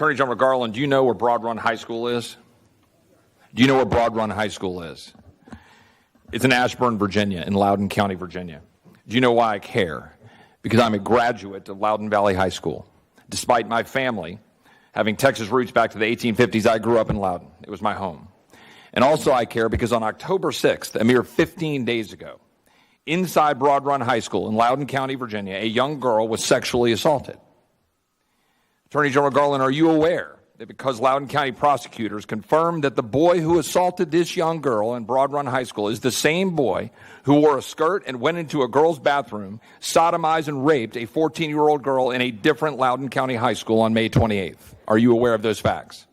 Attorney General Garland, do you know where Broad Run High School is? Do you know where Broad Run High School is? It's in Ashburn, Virginia, in Loudoun County, Virginia. Do you know why I care? Because I'm a graduate of Loudoun Valley High School. Despite my family having Texas roots back to the 1850s, I grew up in Loudoun. It was my home. And also I care because on October 6th, a mere 15 days ago, inside Broad Run High School in Loudoun County, Virginia, a young girl was sexually assaulted. Attorney General Garland, are you aware that because Loudoun County prosecutors confirmed that the boy who assaulted this young girl in Broad Run High School is the same boy who wore a skirt and went into a girl's bathroom, sodomized and raped a 14-year-old girl in a different Loudoun County high school on May 28th? Are you aware of those facts?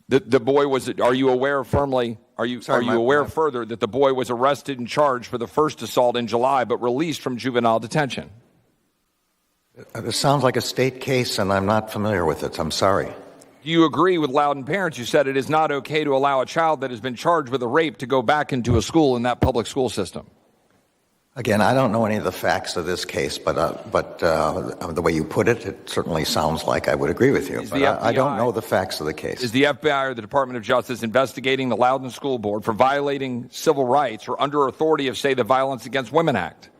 The boy was, are you aware firmly, are you aware further that the boy was arrested and charged for the first assault in July but released from juvenile detention? This sounds like a state case, and I'm not familiar with it. I'm sorry. Do you agree with Loudoun parents who said it is not okay to allow a child that has been charged with a rape to go back into a school in that public school system? Again, I don't know any of the facts of this case, but the way you put it, it certainly sounds like I would agree with you. But I don't know the facts of the case. Is the FBI or the Department of Justice investigating the Loudoun School Board for violating civil rights or under authority of, say, the Violence Against Women Act?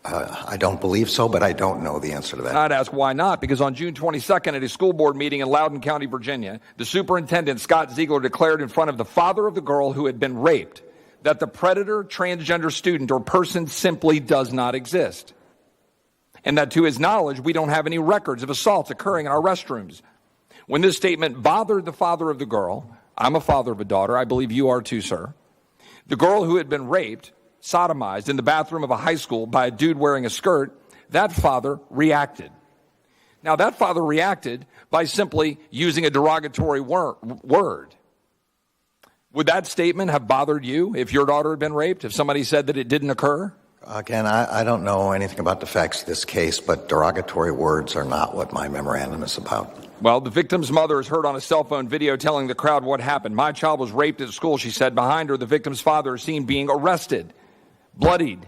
I don't believe so, but I don't know the answer to that. I'd ask why not, because on June 22nd at a school board meeting in Loudoun County, Virginia, the superintendent, Scott Ziegler, declared in front of the father of the girl who had been raped that the predator, transgender student, or person simply does not exist. And that to his knowledge, we don't have any records of assaults occurring in our restrooms. When this statement bothered the father of the girl, I'm a father of a daughter, I believe you are too, sir, the girl who had been raped, sodomized in the bathroom of a high school by a dude wearing a skirt, that father reacted. Now, that father reacted by simply using a derogatory word. Would that statement have bothered you if your daughter had been raped, if somebody said that it didn't occur? Again, I don't know anything about the facts of this case, but derogatory words are not what my memorandum is about. Well, the victim's mother is heard on a cell phone video telling the crowd what happened. My child was raped at school, she said. Behind her, the victim's father is seen being arrested, bloodied.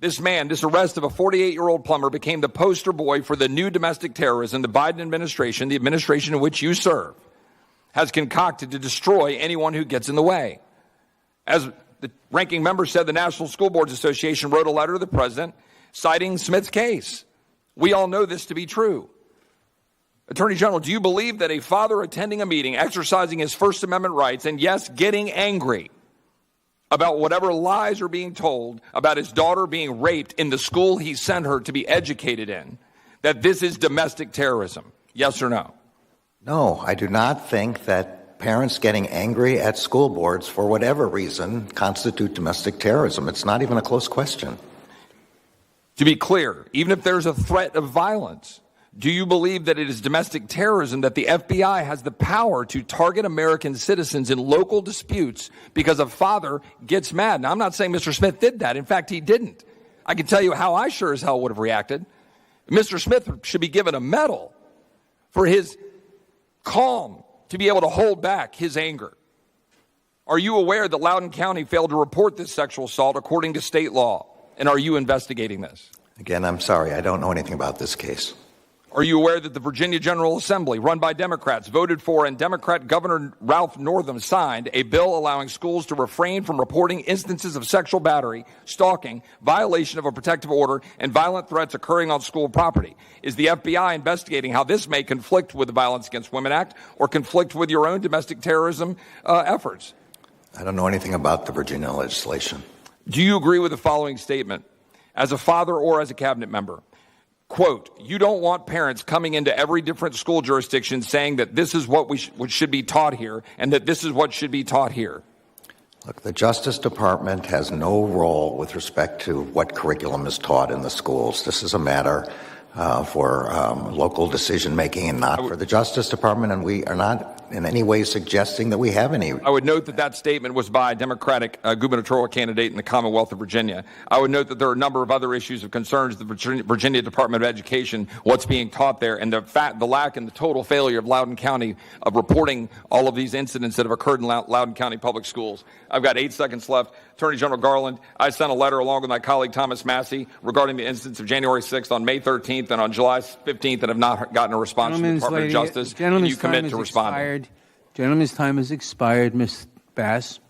This arrest of a 48-year-old plumber became the poster boy for the new domestic terrorism the Biden administration, the administration in which you serve, has concocted to destroy anyone who gets in the way. As the ranking member said, the National School Boards Association wrote a letter to the president citing Smith's case. We all know this to be true. Attorney General, do you believe that a father attending a meeting, exercising his First Amendment rights, and yes, getting angry about whatever lies are being told about his daughter being raped in the school he sent her to be educated in, that this is domestic terrorism? Yes or no? No, I do not think that parents getting angry at school boards for whatever reason constitute domestic terrorism. It's not even a close question. To be clear, even if there's a threat of violence, do you believe that it is domestic terrorism that the FBI has the power to target American citizens in local disputes because a father gets mad? Now, I'm not saying Mr. Smith did that. In fact, he didn't. I can tell you how I sure as hell would have reacted. Mr. Smith should be given a medal for his calm to be able to hold back his anger. Are you aware that Loudoun County failed to report this sexual assault according to state law? And are you investigating this? Again, I'm sorry. I don't know anything about this case. Are you aware that the Virginia General Assembly, run by Democrats, voted for and Democrat Governor Ralph Northam signed a bill allowing schools to refrain from reporting instances of sexual battery, stalking, violation of a protective order, and violent threats occurring on school property? Is the FBI investigating how this may conflict with the Violence Against Women Act or conflict with your own domestic terrorism efforts? I don't know anything about the Virginia legislation. Do you agree with the following statement? As a father or as a cabinet member, quote, you don't want parents coming into every different school jurisdiction saying that this is what should be taught here and that this is what should be taught here. Look, the Justice Department has no role with respect to what curriculum is taught in the schools. This is a matter for local decision-making and not for the Justice Department, and we are not in any way suggesting that we have any. I would note that that statement was by a Democratic gubernatorial candidate in the Commonwealth of Virginia. I would note that there are a number of other issues of concerns to the Virginia Department of Education, what's being taught there, and the lack and the total failure of Loudoun County of reporting all of these incidents that have occurred in Loudoun County Public Schools. I've got 8 seconds left. Attorney General Garland, I sent a letter along with my colleague Thomas Massey regarding the incidents of January 6th on May 13th and on July 15th and have not gotten a response from the Department of Justice. Can you commit to responding? Gentleman's time has expired, Ms. Bass.